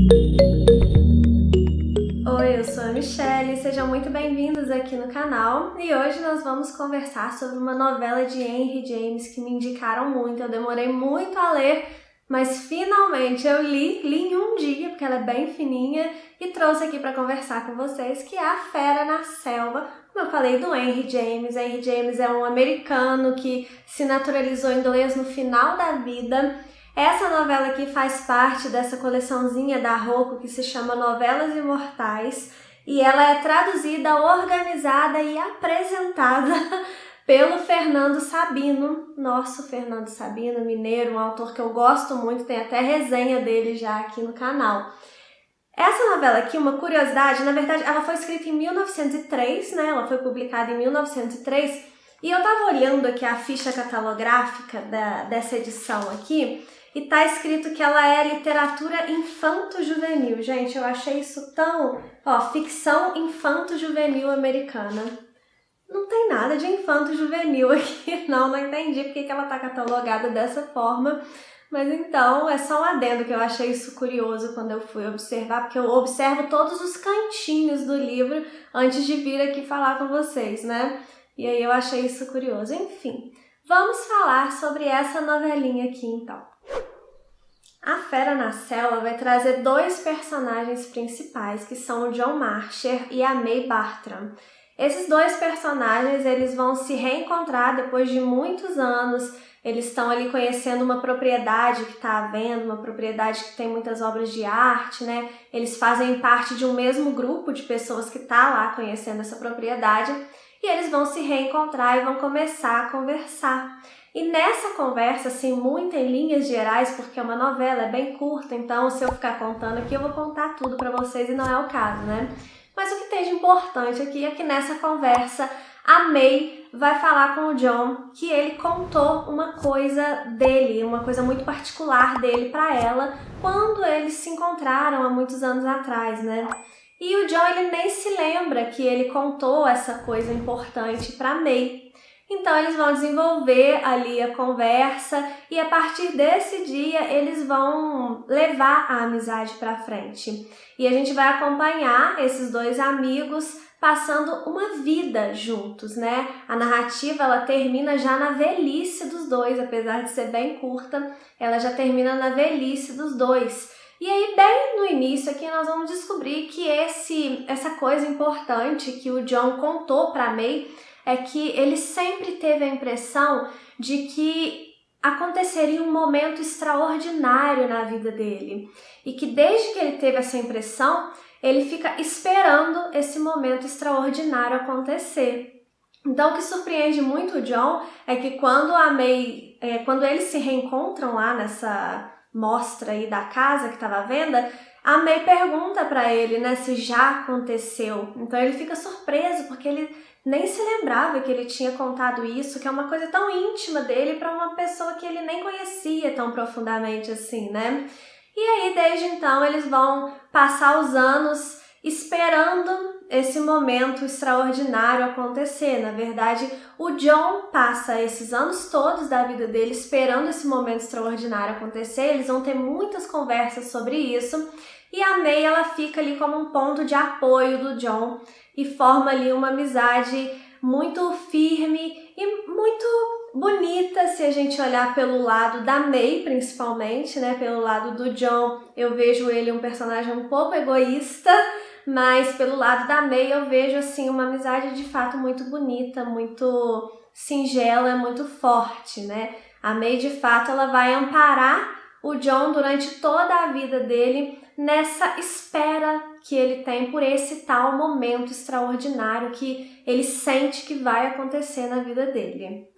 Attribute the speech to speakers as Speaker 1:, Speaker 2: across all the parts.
Speaker 1: Oi, eu sou a Michelle, sejam muito bem-vindos aqui no canal e hoje nós vamos conversar sobre uma novela de Henry James que me indicaram muito, eu demorei muito a ler, mas finalmente eu li em um dia, porque ela é bem fininha, e trouxe aqui para conversar com vocês, que é A Fera na Selva, como eu falei, do Henry James. Henry James é um americano que se naturalizou inglês no final da vida. Essa novela aqui faz parte dessa coleçãozinha da Rocco que se chama Novelas Imortais e ela é traduzida, organizada e apresentada pelo Fernando Sabino, nosso Fernando Sabino, mineiro, um autor que eu gosto muito, tem até resenha dele já aqui no canal. Essa novela aqui, uma curiosidade, na verdade ela foi escrita em 1903, né? Ela foi publicada em 1903 e eu tava olhando aqui a ficha catalográfica dessa edição aqui e tá escrito que ela é literatura infanto-juvenil. Gente, eu achei isso tão... ficção infanto-juvenil americana. Não tem nada de infanto-juvenil aqui, não entendi porque que ela tá catalogada dessa forma. Mas então, é só um adendo que eu achei isso curioso quando eu fui observar, porque eu observo todos os cantinhos do livro antes de vir aqui falar com vocês, né? E aí eu achei isso curioso. Enfim, vamos falar sobre essa novelinha aqui então. A Fera na Selva vai trazer dois personagens principais, que são o John Marcher e a May Bartram. Esses dois personagens eles vão se reencontrar depois de muitos anos. Eles estão ali conhecendo uma propriedade que está à venda, uma propriedade que tem muitas obras de arte, né? Eles fazem parte de um mesmo grupo de pessoas que está lá conhecendo essa propriedade e eles vão se reencontrar e vão começar a conversar. E nessa conversa, assim, muito em linhas gerais, porque é uma novela, é bem curta, então se eu ficar contando aqui eu vou contar tudo para vocês e não é o caso, né? Mas o que tem de importante aqui é que nessa conversa a May vai falar com o John que ele contou uma coisa dele, uma coisa muito particular dele para ela quando eles se encontraram há muitos anos atrás, né? E o John ele nem se lembra que ele contou essa coisa importante para May. Então eles vão desenvolver ali a conversa e a partir desse dia eles vão levar a amizade para frente. E a gente vai acompanhar esses dois amigos passando uma vida juntos, né? A narrativa ela termina já na velhice dos dois, apesar de ser bem curta, ela já termina na velhice dos dois. E aí, bem no início aqui, nós vamos descobrir que essa coisa importante que o John contou para May é que ele sempre teve a impressão de que aconteceria um momento extraordinário na vida dele. E que desde que ele teve essa impressão, ele fica esperando esse momento extraordinário acontecer. Então, o que surpreende muito o John é que quando eles se reencontram lá nessa mostra aí da casa que estava à venda, a May pergunta para ele, né, se já aconteceu. Então ele fica surpreso porque ele nem se lembrava que ele tinha contado isso, que é uma coisa tão íntima dele para uma pessoa que ele nem conhecia tão profundamente assim, né? E aí, desde então, eles vão passar os anos esperando esse momento extraordinário acontecer. Na verdade, o John passa esses anos todos da vida dele esperando esse momento extraordinário acontecer. Eles vão ter muitas conversas sobre isso. E a May, ela fica ali como um ponto de apoio do John e forma ali uma amizade muito firme e muito bonita se a gente olhar pelo lado da May, principalmente, né? Pelo lado do John, eu vejo ele um personagem um pouco egoísta, mas pelo lado da May eu vejo assim uma amizade de fato muito bonita, muito singela, muito forte, né? A May, de fato, ela vai amparar o John durante toda a vida dele nessa espera que ele tem por esse tal momento extraordinário que ele sente que vai acontecer na vida dele.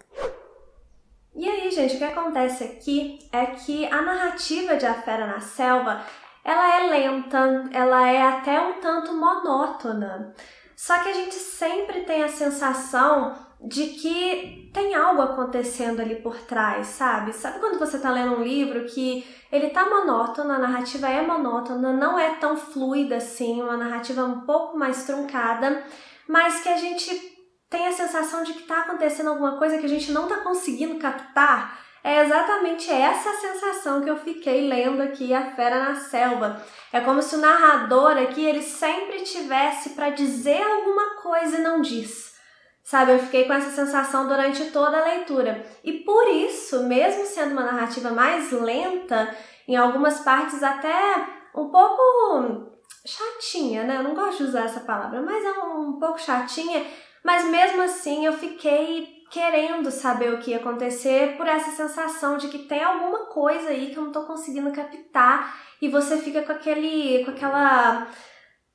Speaker 1: E aí, gente, o que acontece aqui é que a narrativa de A Fera na Selva, ela é lenta, ela é até um tanto monótona. Só que a gente sempre tem a sensação de que tem algo acontecendo ali por trás, sabe? Sabe quando você tá lendo um livro que ele tá monótono, a narrativa é monótona, não é tão fluida assim, uma narrativa um pouco mais truncada, mas que a gente tem a sensação de que tá acontecendo alguma coisa que a gente não tá conseguindo captar É exatamente essa sensação que eu fiquei lendo aqui A Fera na Selva. É como se o narrador aqui, ele sempre tivesse para dizer alguma coisa e não diz. Sabe, eu fiquei com essa sensação durante toda a leitura. E por isso, mesmo sendo uma narrativa mais lenta, em algumas partes até um pouco chatinha, né? Eu não gosto de usar essa palavra, mas é um pouco chatinha. Mas mesmo assim, eu fiquei querendo saber o que ia acontecer por essa sensação de que tem alguma coisa aí que eu não tô conseguindo captar. E você fica com aquela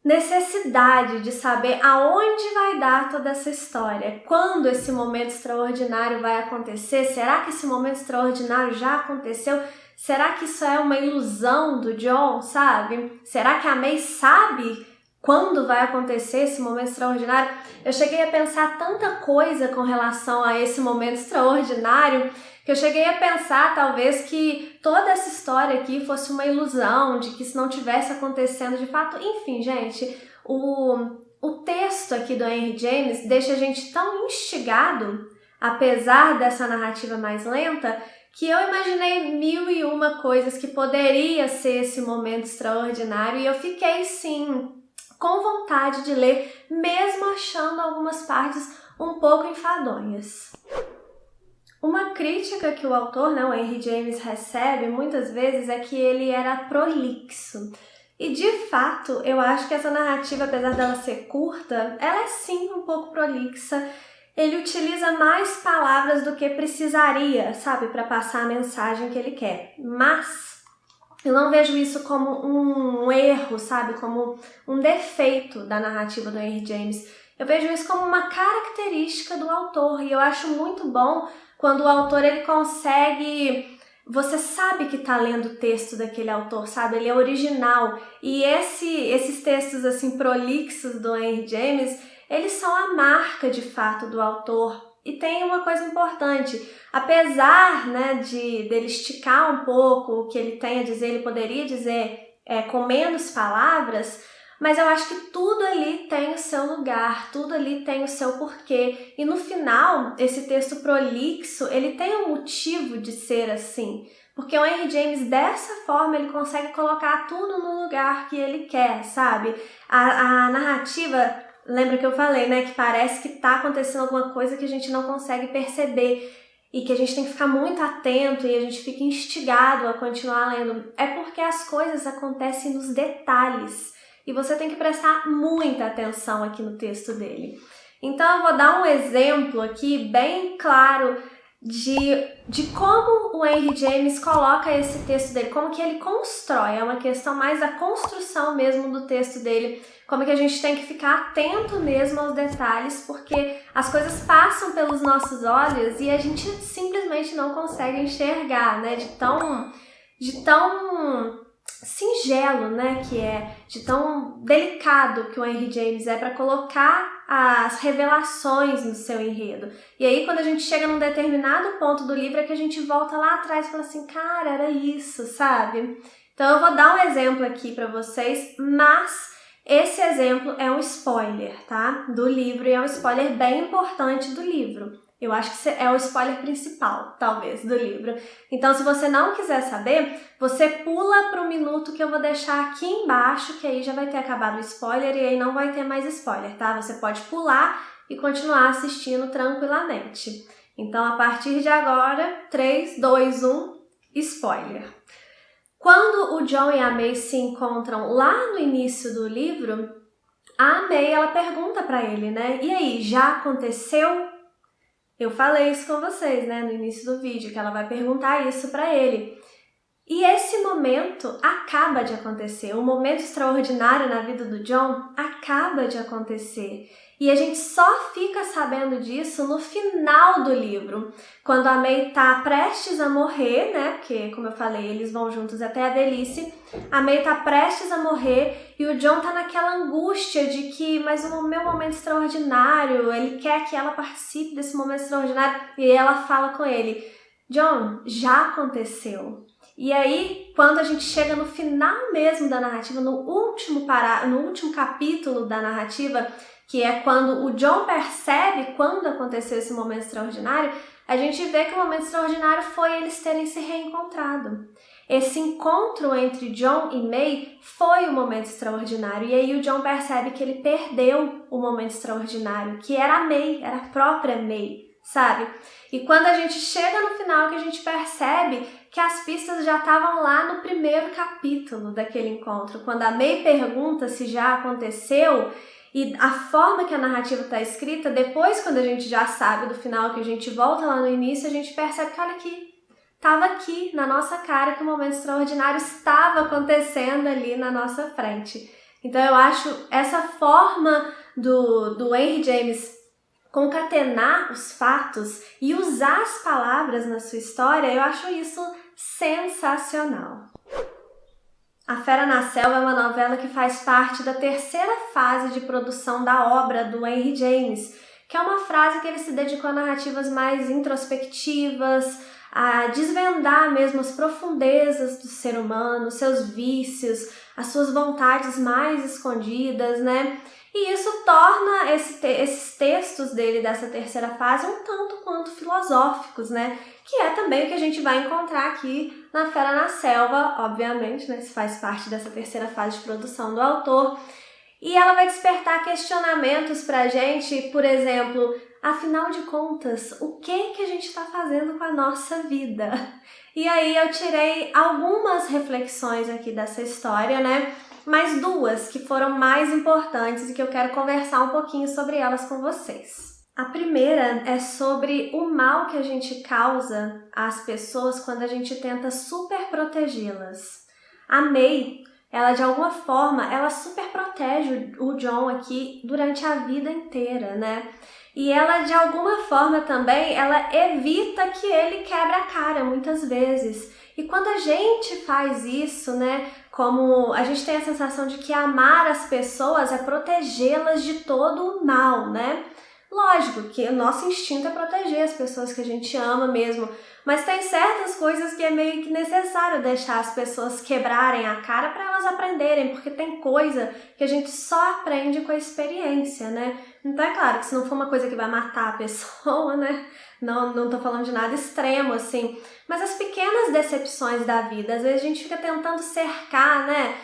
Speaker 1: necessidade de saber aonde vai dar toda essa história, quando esse momento extraordinário vai acontecer, será que esse momento extraordinário já aconteceu? Será que isso é uma ilusão do Jon, sabe? Será que a May sabe quando vai acontecer esse momento extraordinário? Eu cheguei a pensar tanta coisa com relação a esse momento extraordinário que eu cheguei a pensar, talvez, que toda essa história aqui fosse uma ilusão, de que isso não tivesse acontecendo de fato. Enfim, gente, o texto aqui do Henry James deixa a gente tão instigado, apesar dessa narrativa mais lenta, que eu imaginei 1001 coisas que poderia ser esse momento extraordinário e eu fiquei, sim, com vontade de ler, mesmo achando algumas partes um pouco enfadonhas. Uma crítica que o autor, o Henry James, recebe muitas vezes é que ele era prolixo. E de fato, eu acho que essa narrativa, apesar dela ser curta, ela é sim um pouco prolixa. Ele utiliza mais palavras do que precisaria, sabe, para passar a mensagem que ele quer. Mas eu não vejo isso como um erro, sabe, como um defeito da narrativa do Henry James. Eu vejo isso como uma característica do autor e eu acho muito bom quando o autor ele consegue... Você sabe que tá lendo o texto daquele autor, sabe? Ele é original. E esses textos assim prolixos do Henry James, eles são a marca de fato do autor. E tem uma coisa importante, apesar, dele esticar um pouco o que ele tem a dizer, ele poderia dizer com menos palavras, mas eu acho que tudo ali tem o seu lugar, tudo ali tem o seu porquê. E no final, esse texto prolixo, ele tem um motivo de ser assim. Porque o Henry James, dessa forma, ele consegue colocar tudo no lugar que ele quer, sabe? A narrativa, lembra que eu falei, que parece que tá acontecendo alguma coisa que a gente não consegue perceber. E que a gente tem que ficar muito atento e a gente fica instigado a continuar lendo. É porque as coisas acontecem nos detalhes. E você tem que prestar muita atenção aqui no texto dele. Então eu vou dar um exemplo aqui bem claro de como o Henry James coloca esse texto dele, como que ele constrói, é uma questão mais da construção mesmo do texto dele, como que a gente tem que ficar atento mesmo aos detalhes, porque as coisas passam pelos nossos olhos e a gente simplesmente não consegue enxergar, de tão singelo, que é, de tão delicado que o Henry James é para colocar as revelações no seu enredo. E aí, quando a gente chega num determinado ponto do livro, é que a gente volta lá atrás e fala assim, cara, era isso, sabe? Então, eu vou dar um exemplo aqui para vocês, mas esse exemplo é um spoiler, tá? Do livro, e é um spoiler bem importante do livro. Eu acho que é o spoiler principal, talvez, do livro. Então, se você não quiser saber, você pula para o minuto que eu vou deixar aqui embaixo, que aí já vai ter acabado o spoiler e aí não vai ter mais spoiler, tá? Você pode pular e continuar assistindo tranquilamente. Então, a partir de agora, 3, 2, 1, spoiler. Quando o Jon e a May se encontram lá no início do livro, a May, ela pergunta para ele, e aí, já aconteceu? Eu falei isso com vocês, no início do vídeo, que ela vai perguntar isso para ele. E esse momento acaba de acontecer. O momento extraordinário na vida do Jon acaba de acontecer. E a gente só fica sabendo disso no final do livro, quando a May tá prestes a morrer, porque, como eu falei, eles vão juntos até a velhice. A May tá prestes a morrer e o Jon tá naquela angústia de que, mas o meu momento extraordinário, ele quer que ela participe desse momento extraordinário. E ela fala com ele, Jon, já aconteceu. E aí, quando a gente chega no final mesmo da narrativa, no último capítulo da narrativa, que é quando o Jon percebe quando aconteceu esse momento extraordinário, a gente vê que o momento extraordinário foi eles terem se reencontrado. Esse encontro entre John e May foi o momento extraordinário. E aí o John percebe que ele perdeu o momento extraordinário, que era a May, era a própria May, sabe? E quando a gente chega no final, que a gente percebe que as pistas já estavam lá no primeiro capítulo daquele encontro. Quando a May pergunta se já aconteceu, e a forma que a narrativa está escrita, depois quando a gente já sabe do final, que a gente volta lá no início, a gente percebe que olha aqui, estava aqui na nossa cara que o momento extraordinário estava acontecendo ali na nossa frente. Então eu acho essa forma do Henry James concatenar os fatos e usar as palavras na sua história, eu acho isso sensacional. A Fera na Selva é uma novela que faz parte da terceira fase de produção da obra do Henry James, que é uma frase que ele se dedicou a narrativas mais introspectivas, a desvendar mesmo as profundezas do ser humano, seus vícios, as suas vontades mais escondidas, né? E isso torna esses textos dele dessa terceira fase um tanto quanto filosóficos, né? Que é também o que a gente vai encontrar aqui na Fera na Selva, obviamente, né? Isso faz parte dessa terceira fase de produção do autor. E ela vai despertar questionamentos pra gente, por exemplo, afinal de contas, o que a gente está fazendo com a nossa vida? E aí eu tirei algumas reflexões aqui dessa história, né? Mas duas que foram mais importantes e que eu quero conversar um pouquinho sobre elas com vocês. A primeira é sobre o mal que a gente causa às pessoas quando a gente tenta super protegê-las. A May, ela de alguma forma, ela super protege o John aqui durante a vida inteira, né? E ela de alguma forma também, ela evita que ele quebre a cara muitas vezes. E quando a gente faz isso, né, como a gente tem a sensação de que amar as pessoas é protegê-las de todo o mal, né? Lógico que o nosso instinto é proteger as pessoas que a gente ama mesmo, mas tem certas coisas que é meio que necessário deixar as pessoas quebrarem a cara para elas aprenderem, porque tem coisa que a gente só aprende com a experiência, né? Então é claro que se não for uma coisa que vai matar a pessoa, né? Não tô falando de nada extremo, assim. Mas as pequenas decepções da vida, às vezes a gente fica tentando cercar, né?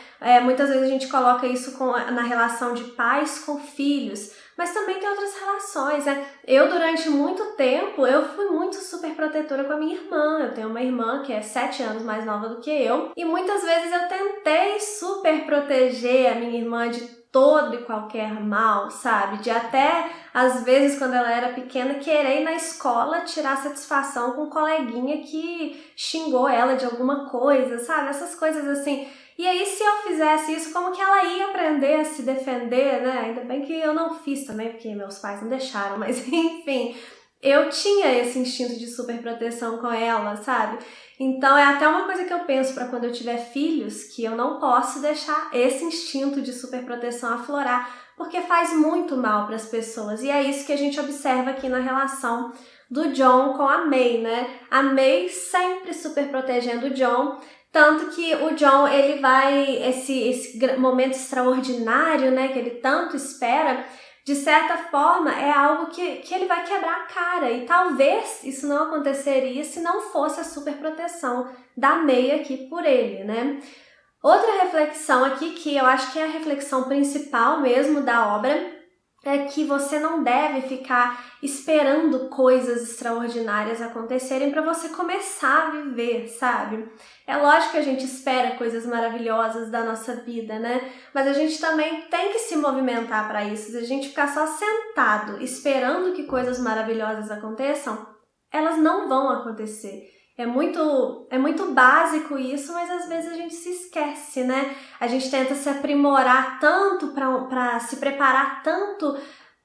Speaker 1: Muitas vezes a gente coloca isso na relação de pais com filhos, mas também tem outras relações, né? Eu, durante muito tempo, eu fui muito super protetora com a minha irmã. Eu tenho uma irmã que é 7 anos mais nova do que eu, e muitas vezes eu tentei super proteger a minha irmã de todo e qualquer mal, sabe? De até, às vezes, quando ela era pequena, querer ir na escola tirar satisfação com um coleguinha que xingou ela de alguma coisa, sabe? Essas coisas assim. E aí, se eu fizesse isso, como que ela ia aprender a se defender, né? Ainda bem que eu não fiz também, porque meus pais não deixaram, mas enfim, eu tinha esse instinto de superproteção com ela, sabe? Então é até uma coisa que eu penso para quando eu tiver filhos, que eu não posso deixar esse instinto de superproteção aflorar, porque faz muito mal para as pessoas. E é isso que a gente observa aqui na relação do John com a May, né? A May sempre super protegendo o John, tanto que o John, ele vai, esse momento extraordinário, né, que ele tanto espera, de certa forma é algo que ele vai quebrar a cara, e talvez isso não aconteceria se não fosse a superproteção da May aqui por ele, né? Outra reflexão aqui, que eu acho que é a reflexão principal mesmo da obra, é que você não deve ficar esperando coisas extraordinárias acontecerem para você começar a viver, sabe? É lógico que a gente espera coisas maravilhosas da nossa vida, né? Mas a gente também tem que se movimentar para isso. Se a gente ficar só sentado esperando que coisas maravilhosas aconteçam, elas não vão acontecer. É muito básico isso, mas às vezes a gente se esquece, né? A gente tenta se aprimorar tanto para se preparar tanto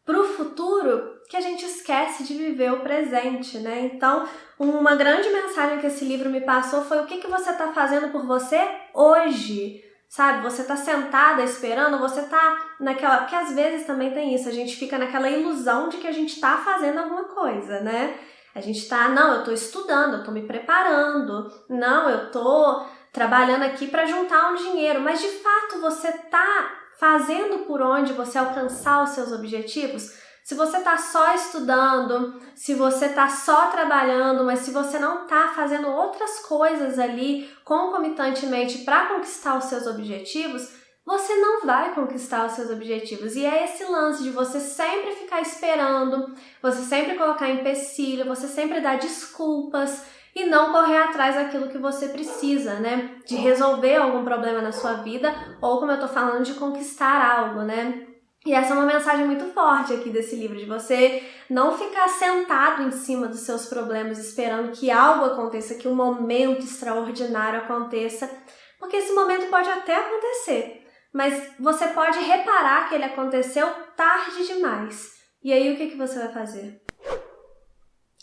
Speaker 1: para o futuro que a gente esquece de viver o presente, né? Então, uma grande mensagem que esse livro me passou foi o que você está fazendo por você hoje, sabe? Você está sentada esperando, você está naquela... Porque às vezes também tem isso, a gente fica naquela ilusão de que a gente está fazendo alguma coisa, né? A gente tá, não, eu tô estudando, eu tô me preparando, não, eu tô trabalhando aqui para juntar um dinheiro, mas de fato você tá fazendo por onde você alcançar os seus objetivos? Se você tá só estudando, se você tá só trabalhando, mas se você não tá fazendo outras coisas ali concomitantemente para conquistar os seus objetivos, você não vai conquistar os seus objetivos. E é esse lance de você sempre ficar esperando, você sempre colocar empecilho, você sempre dar desculpas e não correr atrás daquilo que você precisa, né? De resolver algum problema na sua vida ou, como eu tô falando, de conquistar algo, né? E essa é uma mensagem muito forte aqui desse livro, de você não ficar sentado em cima dos seus problemas esperando que algo aconteça, que um momento extraordinário aconteça, porque esse momento pode até acontecer, mas você pode reparar que ele aconteceu tarde demais. E aí o que você vai fazer?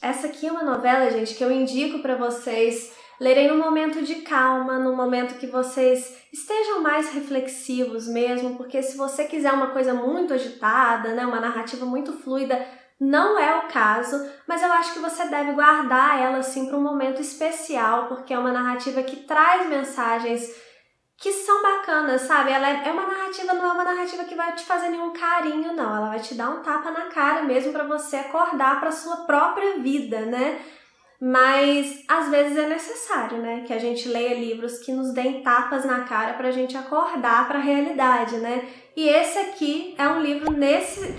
Speaker 1: Essa aqui é uma novela, gente, que eu indico para vocês lerem num momento de calma, num momento que vocês estejam mais reflexivos mesmo, porque se você quiser uma coisa muito agitada, né, uma narrativa muito fluida, não é o caso, mas eu acho que você deve guardar ela assim para um momento especial, porque é uma narrativa que traz mensagens que são bacanas, sabe? Ela é uma narrativa, não é uma narrativa que vai te fazer nenhum carinho, não. Ela vai te dar um tapa na cara mesmo para você acordar para sua própria vida, né? Mas às vezes é necessário, né? Que a gente leia livros que nos deem tapas na cara pra gente acordar para a realidade, né? E esse aqui é um livro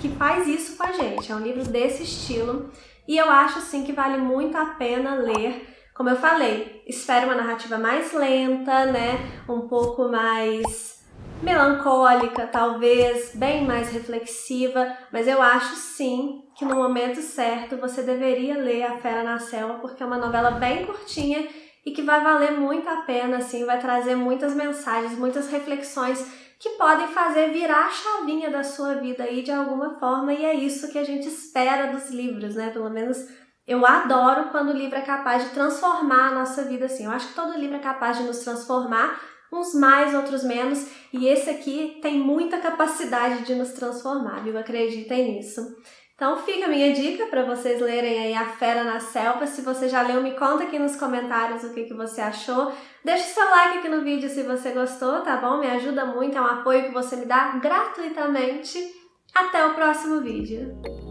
Speaker 1: que faz isso com a gente. É um livro desse estilo. E eu acho, sim, que vale muito a pena ler. Como eu falei, espero uma narrativa mais lenta, né? Um pouco mais melancólica, talvez, bem mais reflexiva, mas eu acho sim que no momento certo você deveria ler A Fera na Selva, porque é uma novela bem curtinha e que vai valer muito a pena, assim, vai trazer muitas mensagens, muitas reflexões que podem fazer virar a chavinha da sua vida aí de alguma forma, e é isso que a gente espera dos livros, né? Pelo menos eu adoro quando o livro é capaz de transformar a nossa vida assim. Eu acho que todo livro é capaz de nos transformar, uns mais, outros menos, e esse aqui tem muita capacidade de nos transformar, viu? Acreditem nisso. Então fica a minha dica para vocês lerem aí A Fera na Selva. Se você já leu, me conta aqui nos comentários o que você achou. Deixa o seu like aqui no vídeo se você gostou, tá bom? Me ajuda muito, é um apoio que você me dá gratuitamente. Até o próximo vídeo!